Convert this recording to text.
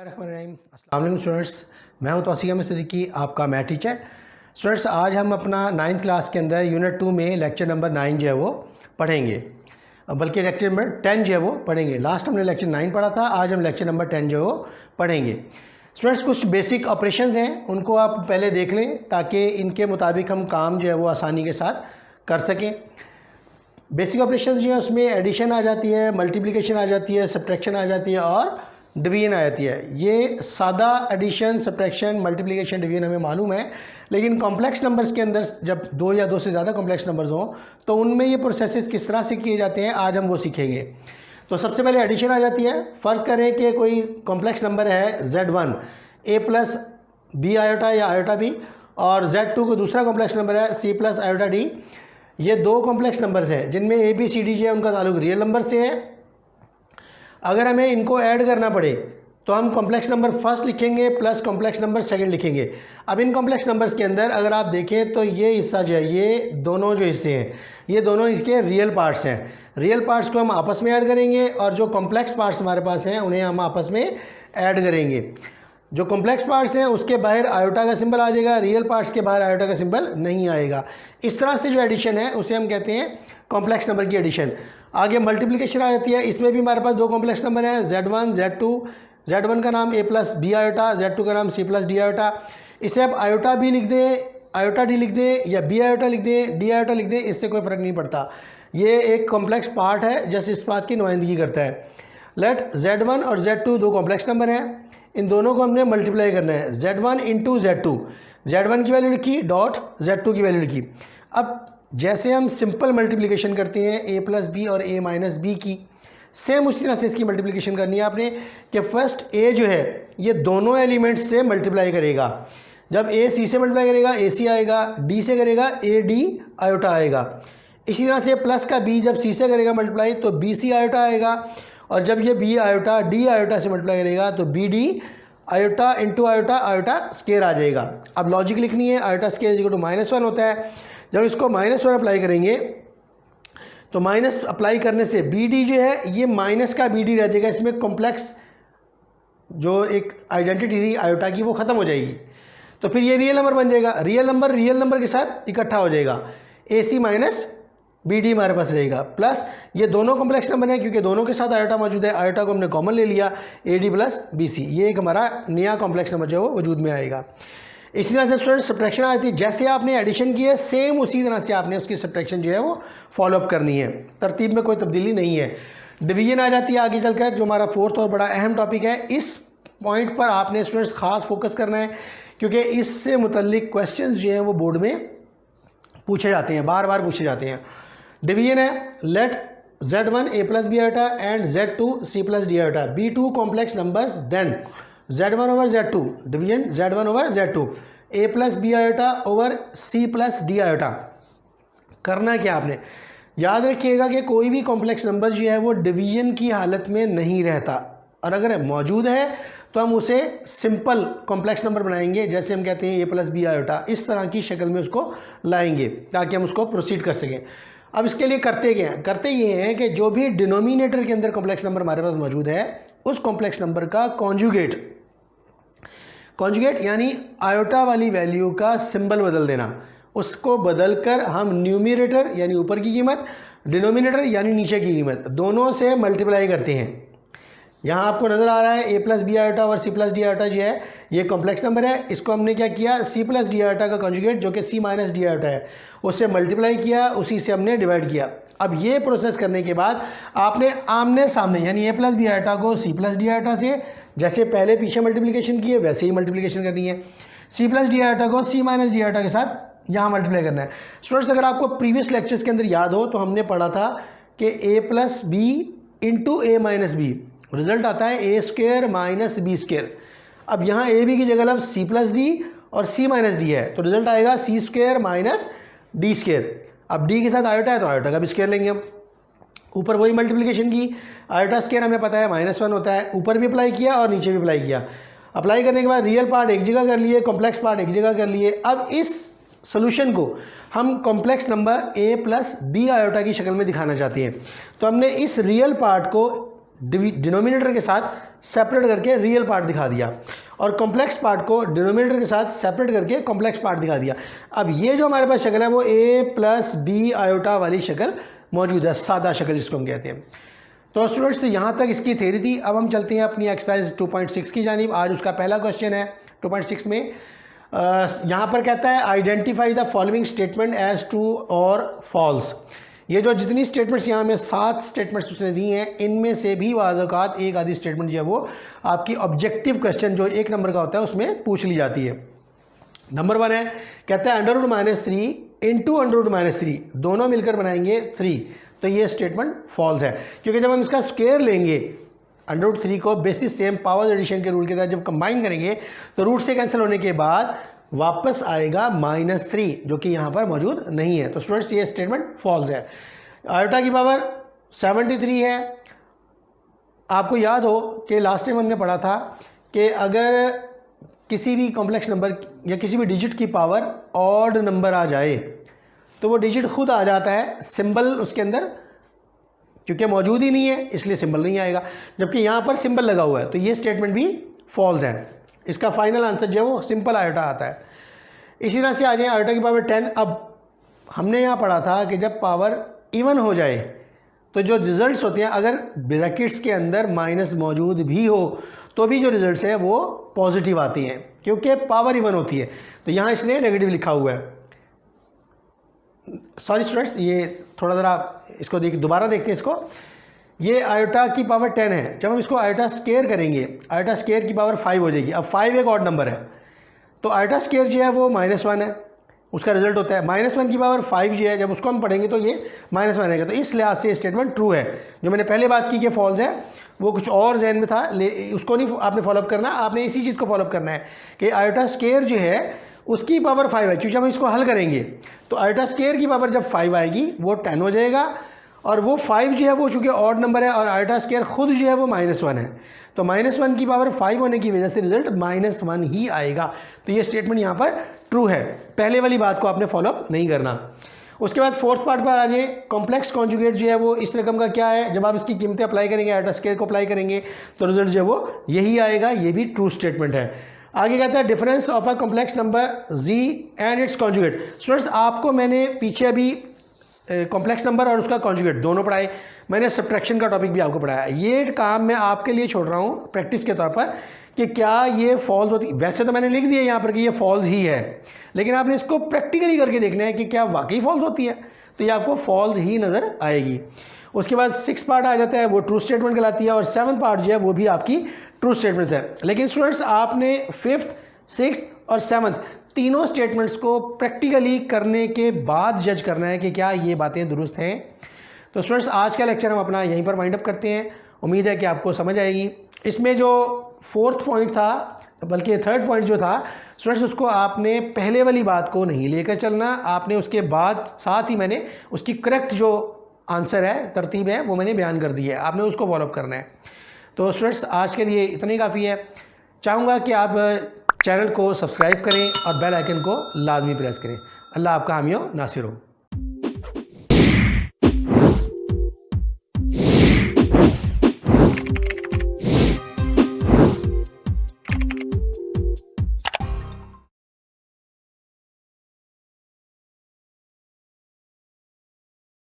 अस्सलाम वालेकुम स्टूडेंट्स, मैं हूं तौसीक अहमद सिद्दीकी, आपका मैथ टीचर। स्टूडेंट्स, आज हम अपना 9th क्लास के अंदर यूनिट 2 में लेक्चर नंबर 9 जो है वो पढ़ेंगे, बल्कि लेक्चर नंबर 10 जो है वो पढ़ेंगे। लास्ट हमने लेक्चर 9 पढ़ा था, आज हम लेक्चर नंबर 10 जो है वो पढ़ेंगे। स्टूडेंट्स, कुछ बेसिक ऑपरेशंस हैं, उनको आप पहले देख लें ताकि इनके मुताबिक हम काम जो है वो आसानी के साथ कर सकें। बेसिक ऑपरेशंस जो है उसमें एडिशन आ जाती है, मल्टीप्लिकेशन आ जाती है, सब्ट्रैक्शन आ जाती है और डिवीजन आ जाती है। ये सादा एडिशन, सब्ट्रैक्शन, मल्टीप्लिकेशन, डिवीजन हमें मालूम है, लेकिन कॉम्प्लेक्स नंबर्स के अंदर जब दो या दो से ज़्यादा कॉम्प्लेक्स नंबर्स हों तो उनमें ये प्रोसेसेस किस तरह से किए जाते हैं, आज हम वो सीखेंगे। तो सबसे पहले एडिशन आ जाती है। फ़र्ज़ करें कि कोई कॉम्प्लेक्स नंबर है Z1 A plus B iota या आयोटा बी, और Z2 को दूसरा कॉम्प्लेक्स नंबर है C प्लस आयोटा डी। ये दो कॉम्प्लेक्स नंबर्स हैं जिनमें A B C D जो है उनका ताल्लुक रियल नंबर से है। अगर हमें इनको ऐड करना पड़े तो हम कॉम्प्लेक्स नंबर फर्स्ट लिखेंगे प्लस कॉम्प्लेक्स नंबर सेकंड लिखेंगे। अब इन कॉम्प्लेक्स नंबर्स के अंदर अगर आप देखें तो ये हिस्सा जो है, ये दोनों जो हिस्से हैं, ये दोनों इसके रियल पार्ट्स हैं। रियल पार्ट्स को हम आपस में ऐड करेंगे और जो कॉम्प्लेक्स पार्ट्स हमारे पास हैं उन्हें हम आपस में ऐड करेंगे। जो कॉम्प्लेक्स पार्ट्स हैं उसके बाहर आयोटा का सिंबल आ जाएगा, रियल पार्ट्स के बाहर आयोटा का सिंबल नहीं आएगा। इस तरह से जो एडिशन है उसे हम कहते हैं कॉम्प्लेक्स नंबर की एडिशन। आगे मल्टीप्लिकेशन आ जाती है, इसमें भी हमारे पास दो कॉम्प्लेक्स नंबर हैं, Z1 Z2। Z1 का नाम A plus B iota, Z2 का नाम C प्लस डी आयोटा। इसे आप आयोटा बी लिख दें, आयोटा डी लिख दें या बी आयोटा लिख दें, डी आयोटा लिख दें, इससे कोई फ़र्क नहीं पड़ता। ये एक कॉम्प्लेक्स पार्ट है जैसे इस बात की नुमाइंदगी करता है। लेट Z1 और Z2 दो कॉम्प्लेक्स नंबर हैं, इन दोनों को हमने मल्टीप्लाई करना है। Z1 इंटू Z2, Z1 की वैल्यू लिखी डॉट Z2 की वैल्यू लिखी। अब जैसे हम सिंपल मल्टीप्लिकेशन करते हैं A प्लस बी और A माइनस बी की, सेम उसी तरह से इसकी मल्टीप्लिकेशन करनी है आपने कि फर्स्ट A जो है ये दोनों एलिमेंट्स से मल्टीप्लाई करेगा। जब A C से मल्टीप्लाई करेगा AC आएगा, D से करेगा AD आयोटा आएगा। इसी तरह से प्लस का B जब C से करेगा मल्टीप्लाई तो BC आयोटा आएगा, और जब ये B आयोटा D आयोटा से मल्टीप्लाई करेगा तो BD iota into iota, iota square आ जाएगा। अब लॉजिक लिखनी है, आयोटा स्केयर इक्वल टू -1 होता है। जब इसको -1 अप्लाई करेंगे तो माइनस अप्लाई करने से BD जो है ये माइनस का BD रह जाएगा, इसमें कॉम्प्लेक्स जो एक आइडेंटिटी थी आयोटा की वो ख़त्म हो जाएगी। तो फिर ये रियल नंबर बन जाएगा, रियल नंबर के साथ इकट्ठा हो जाएगा, AC माइनस BD हमारे पास रहेगा। प्लस ये दोनों कॉम्प्लेक्स नंबर हैं क्योंकि दोनों के साथ आयोटा मौजूद है, आयोटा को हमने कॉमन ले लिया, AD प्लस BC। ये एक हमारा नया कॉम्प्लेक्स नंबर जो है वो वजूद में आएगा। इसी तरह से स्टूडेंट सब्ट्रैक्शन आती है, जैसे आपने एडिशन की है सेम उसी तरह से आपने उसकी सब्ट्रैक्शन जो है वो फॉलोअप करनी है, तरतीब में कोई तब्दीली नहीं है। डिवीजन आ जाती है आगे चलकर, जो हमारा फोर्थ और बड़ा अहम टॉपिक है। इस पॉइंट पर आपने स्टूडेंट्स खास फोकस करना है क्योंकि इससे मुतल्लिक क्वेश्चंस जो हैं वो बोर्ड में पूछे जाते हैं, बार बार पूछे जाते हैं। डिवीजन है, let Z1 A plus B iota and Z2 C plus D iota be two complex numbers, then Z1 over Z2, division Z1 over Z2, A plus B iota over C plus D iota. करना क्या आपने, याद रखिएगा कि कोई भी complex number जो है वो डिवीजन की हालत में नहीं रहता, और अगर मौजूद है तो हम उसे सिंपल कॉम्प्लेक्स नंबर बनाएंगे, जैसे हम कहते हैं A प्लस बी आयोटा, इस तरह की शक्ल में उसको लाएंगे ताकि हम उसको प्रोसीड कर सकें। अब इसके लिए करते क्या हैं, करते ये हैं कि जो भी डिनोमिनेटर के अंदर कॉम्प्लेक्स नंबर हमारे पास मौजूद है उस कॉम्प्लेक्स नंबर का कॉन्जुगेट यानी आयोटा वाली वैल्यू का सिंबल बदल देना, उसको बदलकर हम न्यूमरेटर यानी ऊपर की कीमत, डिनोमिनेटर यानी नीचे की कीमत, दोनों से मल्टीप्लाई करते हैं। यहाँ आपको नज़र आ रहा है A प्लस बी आयोटा और C प्लस डी आयोटा जो है ये कॉम्प्लेक्स नंबर है, इसको हमने क्या किया, C प्लस डी आयोटा का कॉन्जुगेट जो कि C माइनस डी आयोटा है उससे मल्टीप्लाई किया, उसी से हमने डिवाइड किया। अब ये प्रोसेस करने के बाद आपने आमने सामने यानी A प्लस बी आयोटा को C प्लस डी आयोटा से जैसे पहले पीछे मल्टीप्लिकेशन किए वैसे ही मल्टीप्लिकेशन करनी है। C प्लस डी आयोटा को C माइनस डी आयोटा के साथ यहाँ मल्टीप्लाई करना है। स्टूडेंट्स, अगर आपको प्रीवियस लेक्चर्स के अंदर याद हो तो हमने पढ़ा था कि A plus B into A minus B, result आता है A square minus B square. अब यहाँ A B की जगह अब C प्लस डी और C माइनस डी है तो रिजल्ट आएगा C square minus D square. अब D के साथ आयोटा है तो आयोटा का भी स्क्वेयर लेंगे हम। ऊपर वही मल्टीप्लिकेशन की, आयोटा स्क्वेयर हमें पता है -1 होता है, ऊपर भी अप्लाई किया और नीचे भी अप्लाई किया। अप्लाई करने के बाद रियल पार्ट एक जगह कर लिए, कॉम्प्लेक्स पार्ट एक जगह कर लिए। अब इस सोल्यूशन को हम complex number A plus B iota की शक्ल में दिखाना चाहते हैं, तो हमने इस रियल पार्ट को डिनोमिनेटर के साथ सेपरेट करके रियल पार्ट दिखा दिया और कॉम्प्लेक्स पार्ट को डिनोमिनेटर के साथ सेपरेट करके कॉम्प्लेक्स पार्ट दिखा दिया। अब ये जो हमारे पास शक्ल है वो a प्लस बी आयोटा वाली शक्ल मौजूद है, सादा शक्ल जिसको हम कहते हैं। तो स्टूडेंट्स यहाँ तक इसकी थ्योरी थी। अब हम चलते हैं अपनी एक्सरसाइज 2.6 की जानिब। आज उसका पहला क्वेश्चन है 2.6 में। यहाँ पर कहता है identify the following statement as true और फॉल्स। ये जो जितनी स्टेटमेंट्स यहाँ में 7 स्टेटमेंट्स उसने दी हैं, इनमें से भी वाज़-औक़ात एक आधी स्टेटमेंट जो है वो आपकी ऑब्जेक्टिव क्वेश्चन जो 1 नंबर का होता है उसमें पूछ ली जाती है। नंबर 1 है, कहता है √-3 इंटू √-3 दोनों मिलकर बनाएंगे 3, तो ये स्टेटमेंट फॉल्स है, क्योंकि जब हम इसका स्क्वायर लेंगे √3 को बेसिस सेम पावर एडिशन के रूल के तहत जब कंबाइन करेंगे तो रूट से कैंसिल होने के बाद वापस आएगा -3, जो कि यहाँ पर मौजूद नहीं है। तो स्टूडेंट्स ये स्टेटमेंट फॉल्स है। आयोटा की पावर 73 है। आपको याद हो कि लास्ट टाइम हमने पढ़ा था कि अगर किसी भी कॉम्प्लेक्स नंबर या किसी भी डिजिट की पावर ऑड नंबर आ जाए तो वो डिजिट खुद आ जाता है, सिंबल उसके अंदर क्योंकि मौजूद ही नहीं है इसलिए सिंबल नहीं आएगा, जबकि यहाँ पर सिंबल लगा हुआ है, तो ये स्टेटमेंट भी फॉल्स है। इसका फाइनल आंसर जो है वो सिंपल आयोटा आता है। इसी तरह से आ जाए आयोटा की पावर 10। अब हमने यहाँ पढ़ा था कि जब पावर इवन हो जाए तो जो रिजल्ट्स होते हैं अगर ब्रैकेट्स के अंदर माइनस मौजूद भी हो तो भी जो रिजल्ट्स हैं वो पॉजिटिव आती हैं, क्योंकि पावर इवन होती है। तो यहाँ इसने नेगेटिव लिखा हुआ है। सॉरी स्टूडेंट्स, ये थोड़ा ज़रा इसको दोबारा देखते हैं इसको। ये आयोटा की पावर 10 है। जब हम इसको आयोटा स्क्वायर करेंगे, आयोटा स्क्वायर की पावर 5 हो जाएगी। अब 5 एक ऑड नंबर है, तो आयोटा स्क्वायर जो है वो -1 है, उसका रिजल्ट होता है। -1 की पावर 5 जो है, जब उसको हम पढ़ेंगे तो ये -1 आएगा। तो इस लिहाज से स्टेटमेंट ट्रू है। जो मैंने पहले बात की कि फॉल्स है वो कुछ और जहन में था, उसको नहीं आपने फॉलोअप करना, आपने इसी चीज़ को फॉलोअप करना है कि आयोटा स्क्वायर जो है उसकी पावर 5 है, क्योंकि जब हम इसको हल करेंगे तो आयोटा स्क्वायर की पावर जब 5 आएगी वो 10 हो जाएगा, और वो 5 जो है वो चूँकि ऑड नंबर है और आयोटा स्क्वायर खुद जो है वो -1 है, तो -1 की पावर 5 होने की वजह से रिजल्ट -1 ही आएगा। तो ये स्टेटमेंट यहाँ पर ट्रू है। पहले वाली बात को आपने फॉलोअप नहीं करना। उसके बाद फोर्थ पार्ट पर आ जाए। कॉम्प्लेक्स कॉन्जुगेट जो है वो इस रकम का क्या है, जब आप इसकी कीमतें अप्लाई करेंगे, आयोटा स्क्वायर को अप्लाई करेंगे तो रिजल्ट जो है वो यही आएगा। ये भी ट्रू स्टेटमेंट है। आगे कहता है difference of a complex number z and it's conjugate. Students आपको मैंने पीछे अभी कॉम्प्लेक्स नंबर और उसका कॉन्जुगेट दोनों पढ़ाए, मैंने सब्ट्रैक्शन का टॉपिक भी आपको पढ़ाया। ये काम मैं आपके लिए छोड़ रहा हूँ प्रैक्टिस के तौर पर कि क्या ये फॉल्स होती। वैसे तो मैंने लिख दिया यहाँ पर कि ये फॉल्स ही है, लेकिन आपने इसको प्रैक्टिकली करके देखना है कि क्या वाकई फॉल्स होती है, तो ये आपको फॉल्स ही नज़र आएगी। उसके बाद 6 पार्ट आ जाता है, वो ट्रू स्टेटमेंट कहलाती है, और 7 पार्ट जो है वो भी आपकी ट्रू स्टेटमेंट्स है। लेकिन स्टूडेंट्स आपने 5th, 6th और 7th तीनों स्टेटमेंट्स को प्रैक्टिकली करने के बाद जज करना है कि क्या ये बातें दुरुस्त हैं। तो स्टूडेंट्स आज का लेक्चर हम अपना यहीं पर वाइंड अप करते हैं। उम्मीद है कि आपको समझ आएगी। इसमें जो 4th पॉइंट था, बल्कि 3rd पॉइंट जो था स्टूडेंट्स, उसको आपने पहले वाली बात को नहीं लेकर चलना, आपने उसके बाद साथ ही मैंने उसकी करेक्ट जो आंसर है, तरतीब है, वो मैंने बयान कर दी है, आपने उसको फॉलोअप करना है। तो स्टूडेंट्स आज के लिए इतना ही काफ़ी है। चाहूँगा कि आप चैनल को सब्सक्राइब करें और बेल आइकन को लाजमी प्रेस करें। अल्लाह आपका हामी हो, नासिर हो।